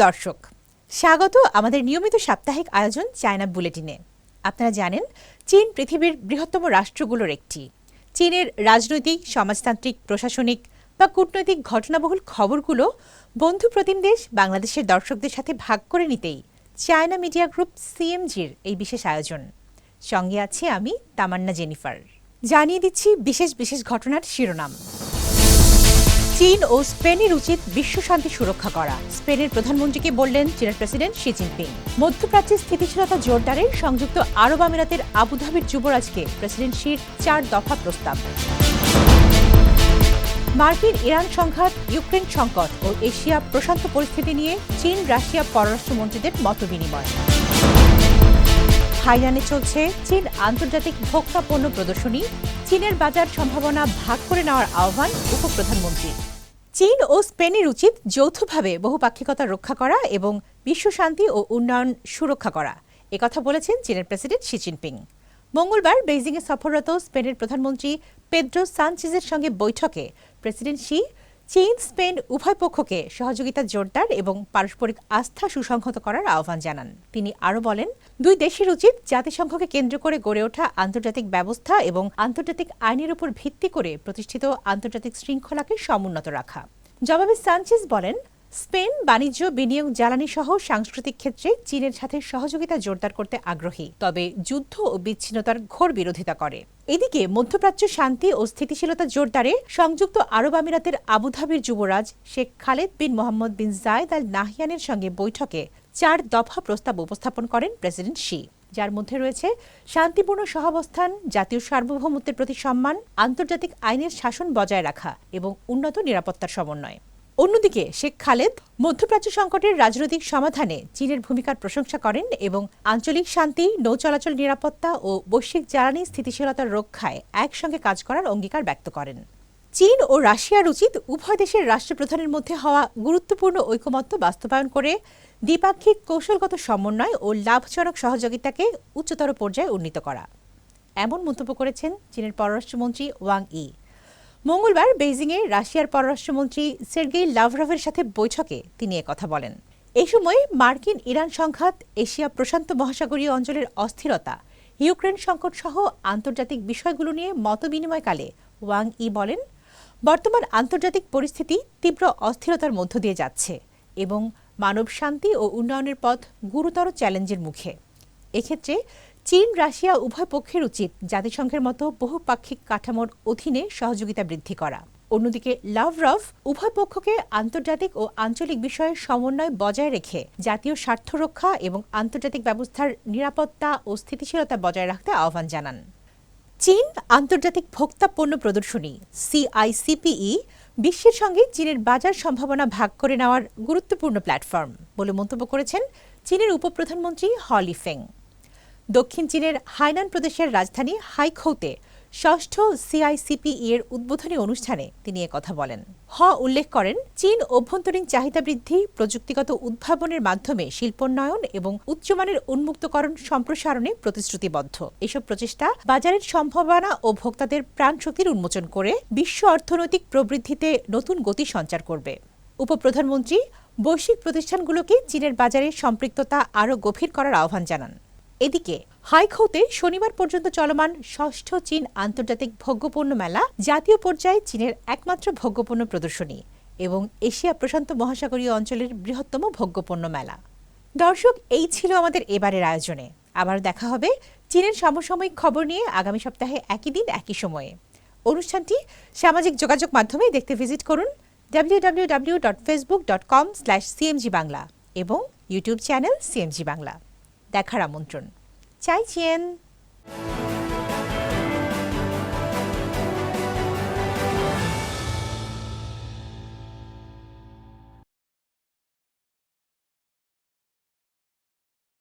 দর্শক, স্বাগত আমাদের নিয়মিত সাপ্তাহিক আয়োজন চায়না বুলেটিনে। আপনারা জানেন, চীন পৃথিবীর বৃহত্তম রাষ্ট্রগুলোর একটি। চীনের রাজনৈতিক, সমাজতান্ত্রিক, প্রশাসনিক বা কূটনৈতিক ঘটনাবহুল খবরগুলো বন্ধু প্রতিম দেশ বাংলাদেশের দর্শকদের সাথে ভাগ করে নিতেই চায়না মিডিয়া গ্রুপ সিএমজির এই বিশেষ আয়োজন। সঙ্গে আছি আমি তামান্না জেনিফার। জানিয়ে দিচ্ছি বিশেষ বিশেষ ঘটনার শিরোনাম। চীন ও স্পেনের উচিত বিশ্বশান্তি সুরক্ষা করা, স্পেনের প্রধানমন্ত্রীকে বললেন চীনের প্রেসিডেন্ট শি জিনপিং। মধ্যপ্রাচ্যের স্থিতিশীলতা জোরদারে সংযুক্ত আরব আমিরাতের আবুধাবির যুবরাজকে প্রেসিডেন্ট শির 4 দফা প্রস্তাব। মার্কিন ইরান সংঘাত, ইউক্রেন সংকট ও এশিয়া প্রশান্ত পরিস্থিতি নিয়ে চীন রাশিয়া পররাষ্ট্রমন্ত্রীদের মতবিনিময়। হাইনানে চলছে চীন আন্তর্জাতিক ভোক্তা পণ্য প্রদর্শনী, চীনের বাজার সম্ভাবনা ভাগ করে নেওয়ার আহ্বান উপপ্রধানমন্ত্রী। চীন ও স্পেনের উচিত যৌথভাবে বহুপাক্ষিকতা রক্ষা করা এবং বিশ্বশান্তি ও উন্নয়ন সুরক্ষা করা, একথা বলেছেন চীনের প্রেসিডেন্ট শি জিনপিং। মঙ্গলবার বেইজিংয়ে সফররত স্পেনের প্রধানমন্ত্রী পেদ্রো সানচেজের সঙ্গে বৈঠকে প্রেসিডেন্ট শি চীন স্পেন উভয় পক্ষকে সহযোগিতা জোরদার এবং পারস্পরিক আস্থা সুসংহত করার আহ্বান জানান। তিনি আরও বলেন, দুই দেশের উচিত জাতিসংঘকে কেন্দ্র করে গড়ে ওঠা আন্তর্জাতিক ব্যবস্থা এবং আন্তর্জাতিক আইনের উপর ভিত্তি করে প্রতিষ্ঠিত আন্তর্জাতিক শৃঙ্খলাকে সমুন্নত রাখা। জবাবে সানচেজ বলেন, স্পেন বাণিজ্য, বিনিয়োগ, জ্বালানি সহ সাংস্কৃতিক ক্ষেত্রে চীনের সাথে সহযোগিতা জোরদার করতে আগ্রহী, তবে যুদ্ধ ও বিচ্ছিন্নতার ঘোর বিরোধিতা করে। এদিকে মধ্যপ্রাচ্য শান্তি ও স্থিতিশীলতা জোরদারে সংযুক্ত আরব আমিরাতের আবুধাবির যুবরাজ শেখ খালেদ বিন মোহাম্মদ বিন জায়েদ আল নাহয়ানের সঙ্গে বৈঠকে 4 দফা প্রস্তাব উপস্থাপন করেন প্রেসিডেন্ট শি, যার মধ্যে রয়েছে শান্তিপূর্ণ সহাবস্থান, জাতীয় সার্বভৌমত্বের প্রতি সম্মান, আন্তর্জাতিক আইনের শাসন বজায় রাখা এবং উন্নত নিরাপত্তার সমন্বয়। অন্যদিকে শেখ খালেদ মধ্যপ্রাচ্য সংকটের রাজনৈতিক সমাধানে চীনের ভূমিকার প্রশংসা করেন এবং আঞ্চলিক শান্তি, নৌ চলাচল নিরাপত্তা ও বৈশ্বিক জ্বালানি স্থিতিশীলতার রক্ষায় একসঙ্গে কাজ করার অঙ্গীকার ব্যক্ত করেন। চীন ও রাশিয়ার উচিত উভয় দেশের রাষ্ট্রপ্রধানের মধ্যে হওয়া গুরুত্বপূর্ণ ঐকমত্য বাস্তবায়ন করে দ্বিপাক্ষিক কৌশলগত সমন্বয় ও লাভজনক সহযোগিতাকে উচ্চতর পর্যায়ে উন্নীত করা, এমন মন্তব্য করেছেন চীনের পররাষ্ট্রমন্ত্রী ওয়াং ই। মঙ্গলবার বেইজিংয়ে রাশিয়ার পররাষ্ট্রমন্ত্রী সের্গেই লাভরভের সাথে বৈঠকে তিনি একথা বলেন। এ সময় মার্কিন ইরান সংঘাত, এশিয়া প্রশান্ত মহাসাগরীয় অঞ্চলের অস্থিরতা, ইউক্রেন সংকট সহ আন্তর্জাতিক বিষয়গুলো নিয়ে মতবিনিময়কালে ওয়াং ই বলেন, বর্তমান আন্তর্জাতিক পরিস্থিতি তীব্র অস্থিরতার মধ্য দিয়ে যাচ্ছে এবং মানব শান্তি ও উন্নয়নের পথ গুরুতর চ্যালেঞ্জের মুখে। এক্ষেত্রে চীন রাশিয়া উভয় পক্ষের উচিত জাতিসংঘের মতো বহুপাক্ষিক কাঠামোর অধীনে সহযোগিতা বৃদ্ধি করা। অন্যদিকে লাভরভ উভয় পক্ষকে আন্তর্জাতিক ও আঞ্চলিক বিষয়ে সমন্বয় বজায় রেখে জাতীয় স্বার্থ রক্ষা এবং আন্তর্জাতিক ব্যবস্থার নিরাপত্তা ও স্থিতিশীলতা বজায় রাখতে আহ্বান জানান। চীন আন্তর্জাতিক ভোক্তা পণ্য প্রদর্শনী CICPE বিশ্বের সঙ্গে চীনের বাজার সম্ভাবনা ভাগ করে নেওয়ার গুরুত্বপূর্ণ প্ল্যাটফর্ম বলে মন্তব্য করেছেন চীনের উপপ্রধানমন্ত্রী হ লিফেং। দক্ষিণ চীনের হাইনান প্রদেশের রাজধানী হাইখৌতে ষষ্ঠ CICPE এর উদ্বোধনী অনুষ্ঠানে তিনি একথা বলেন। উল্লেখ করেন, চীন অভ্যন্তরীণ চাহিদা বৃদ্ধি, প্রযুক্তিগত উদ্ভাবনের মাধ্যমে শিল্পোন্নয়ন এবং উচ্চমানের উন্মুক্তকরণ সম্প্রসারণে প্রতিশ্রুতিবদ্ধ। এসব প্রচেষ্টা বাজারের সম্ভাবনা ও ভোক্তাদের প্রাণশক্তির উন্মোচন করে বিশ্ব অর্থনৈতিক প্রবৃদ্ধিতে নতুন গতি সঞ্চার করবে। উপপ্রধানমন্ত্রী বৈশ্বিক প্রতিষ্ঠানগুলোকে চীনের বাজারে সম্পৃক্ততা আরও গভীর করার আহ্বান জানান। এদিকে হাইখৌতে শনিবার পর্যন্ত চলমান ষষ্ঠ চীন আন্তর্জাতিক ভোগ্যপণ্য মেলা জাতীয় পর্যায়ে চীনের একমাত্র ভোগ্যপণ্য প্রদর্শনী এবং এশিয়া প্রশান্ত মহাসাগরীয় অঞ্চলের বৃহত্তম ভোগ্যপণ্য মেলা। দর্শক, এই ছিল আমাদের এবারের আয়োজনে। আবার দেখা হবে চীনের সমসাময়িক খবর নিয়ে আগামী সপ্তাহে একই দিন একই সময়ে। অনুষ্ঠানটি সামাজিক যোগাযোগ মাধ্যমে দেখতে ভিজিট করুন www.facebook.com/cmg বাংলা এবং ইউটিউব চ্যানেল CMG বাংলা। দেখার আমন্ত্রণ। 再见。